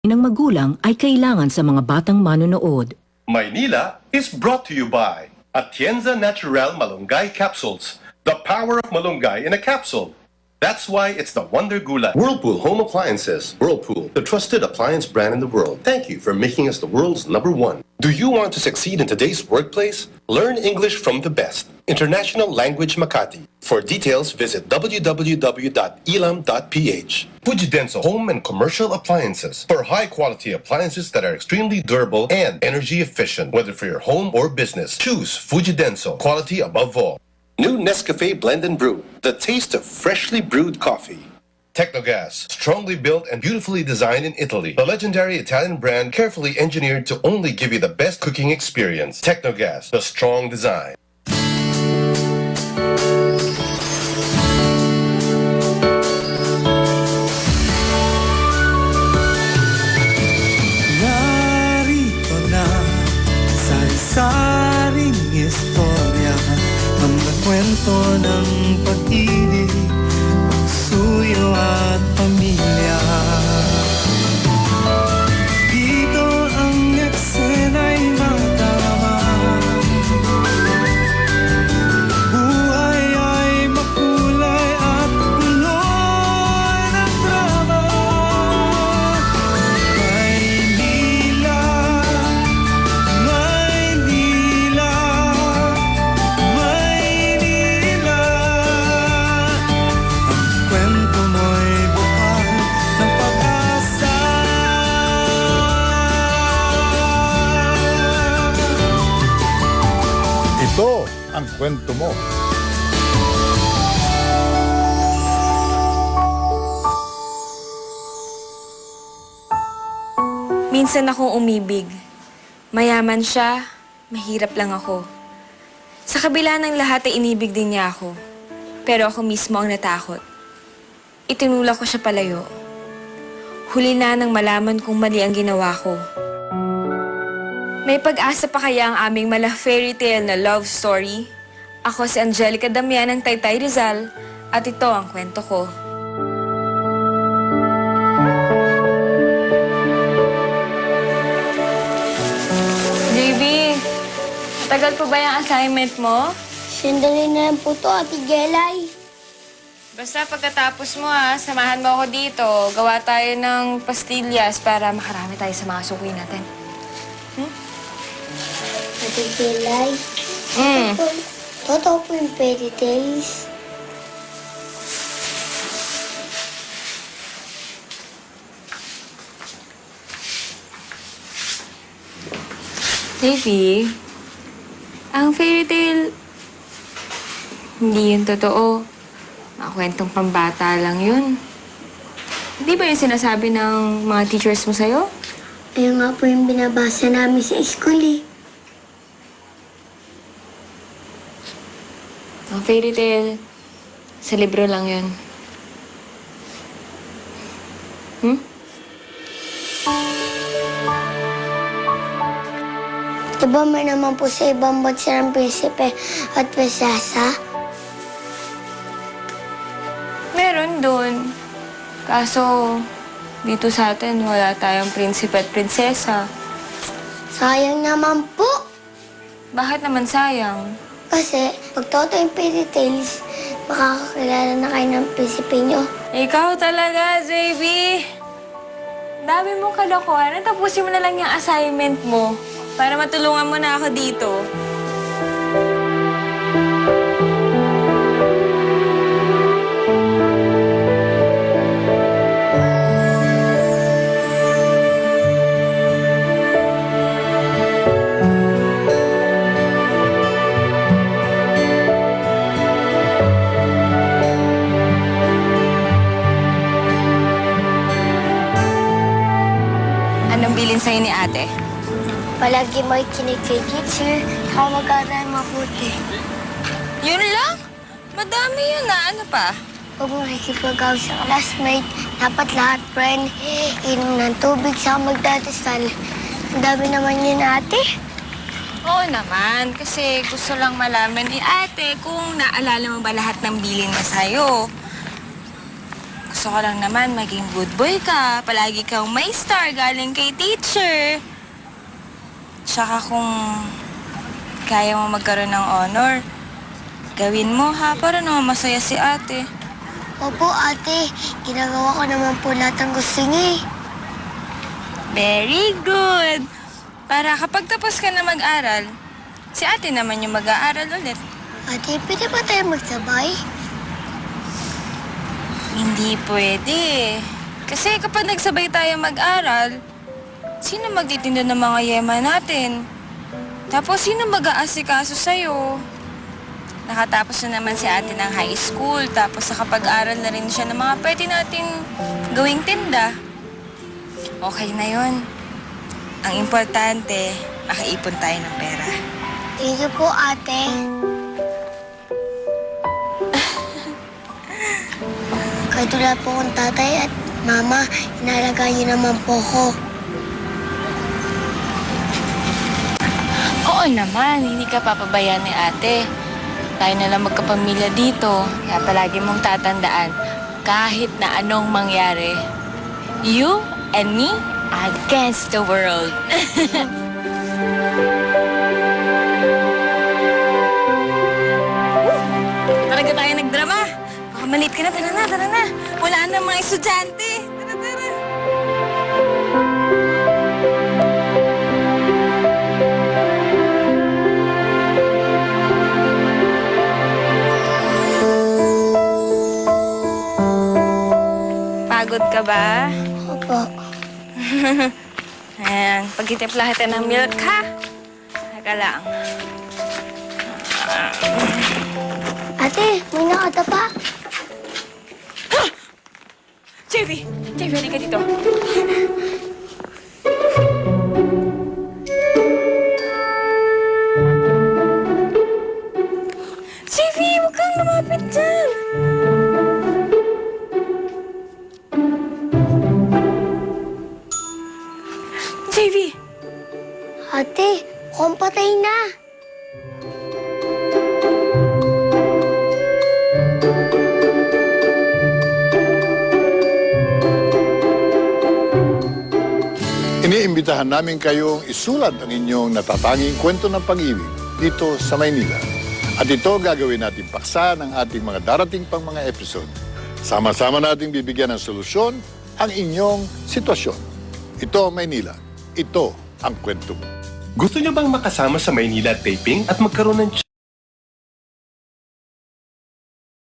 ng magulang ay kailangan sa mga batang manonood. Maynila is brought to you by Atienza Natural Malunggay Capsules. The power of malunggay in a capsule. That's why it's the Wonder Gulay. Whirlpool Home Appliances. Whirlpool, the trusted appliance brand in the world. Thank you for making us the world's #1. Do you want to succeed in today's workplace? Learn English from the best. International Language Makati. For details, visit www.elam.ph. Fujidenso Home and Commercial Appliances. For high-quality appliances that are extremely durable and energy efficient. Whether for your home or business, choose Fujidenso. Quality above all. New Nescafe Blend and Brew. The taste of freshly brewed coffee. Technogas, strongly built and beautifully designed in Italy. The legendary Italian brand carefully engineered to only give you the best cooking experience. Technogas, the strong design. Narito na sari-saring istorya, mga kwento ng pag-ibig, pagsuyo at pamilya. Dito ang eksena'y matama, buhay ay makulay at puloy ng drama. Maynila, Maynila, Maynila, ang kwento mo'y bukal ng pag-asa. Ito ang kwento mo. Minsan akong umibig. Mayaman siya, mahirap lang ako. Sa kabila ng lahat ay inibig din niya ako. Pero ako mismo ang natakot. Itinulak ko siya palayo. Huli na nang malaman kong mali ang ginawa ko. May pag-asa pa kaya ang aming mala fairy tale na love story? Ako si Angelica Damian ng Taytay Rizal at ito ang kwento ko. JB, tagal pa ba yung assignment mo? Sandali na lang po to, Ate Jelay. Basta pagkatapos mo samahan mo ako dito. Gawa tayo ng pastillas para makarami tayo sa mga suki natin. Ate Jelay. Totoo po yung fairy tales. JB, ang fairy tale, hindi yun totoo. Mga kwentong pambata lang yun. Hindi ba yung sinasabi ng mga teachers mo sa'yo? Ayun nga po yung binabasa namin sa school eh. Ang fairy tale, sa libro lang yun. Diba may naman po sa ibang bansa ng prinsipe at prinsesa? Meron dun. Kaso, dito sa atin, wala tayong prinsipe at prinsesa. Sayang naman po. Bakit naman sayang? Kasi pag totoo yung fairy tales, makakakilala na kayo ng prinsipe nyo. Ikaw talaga, JB. Dami mong kalokohan. Tapusin mo na lang yung assignment mo para matulungan mo na ako dito. Anong bilin sa'yo ni ate? Palagi makikinig kay teacher, saka mag-aaral mabuti. Yun lang? Madami yun Ano pa? Huwag makikipagaw sa classmate. Dapat lahat, friend. Inom ng tubig, saka magdadasal. Ang dami naman yun, ate. Oo naman, kasi gusto lang malaman ni ate kung naalala mo ba lahat ng bilin niya sa'yo. Gusto gusto ko lang naman maging good boy ka. Palagi kang may star galing kay teacher. Tsaka kung kaya mo magkaroon ng honor, gawin mo ha, para naman masaya si ate. Opo, ate. Ginagawa ko naman po lahat ng gusto niya eh. Very good! Para kapag tapos ka na mag-aral, si ate naman yung mag-aaral ulit. Ate, pwede ba tayo magsabay? Hindi pwede. Kasi kapag nagsabay tayo mag-aral, sino magtitinda ng mga yema natin? Tapos sino mag-aasikaso sa'yo? Nakatapos na naman si ate ng high school, tapos nakapag-aral na rin siya ng mga pwede natin gawing tinda. Okay na yon. Ang importante, makaipon tayo ng pera. Thank you po, ate. Kahit wala po akong tatay at mama, inalagaan niyo naman po ko. Oo naman, hindi ka papabayaan ni ate. Tayo na lang magkapamilya dito. Kaya palagi mong tatandaan, kahit na anong mangyari, you and me against the world. Talaga tayo nagdrama. Baka malit ka na. Tara na. Wala na mga estudyante. Tara. Pagod ka ba? Opo. Ayan, pagtitimpla kita ng milk, ha? Teka lang. Ate, may nakatapa. JV, halika dito. JV, huwag kang lumapit dyan. JV, Ate, mukhang patay na. Iniimbitahan namin kayong isulat ang inyong natatanging kwento ng pag-ibig dito sa Maynila. At ito gagawin natin paksa ng ating mga darating pang mga episode. Sama-sama nating bibigyan ng solusyon ang inyong sitwasyon. Ito ang Maynila. Ito ang kwento mo. Gusto niyo bang makasama sa Maynila taping at magkaroon ng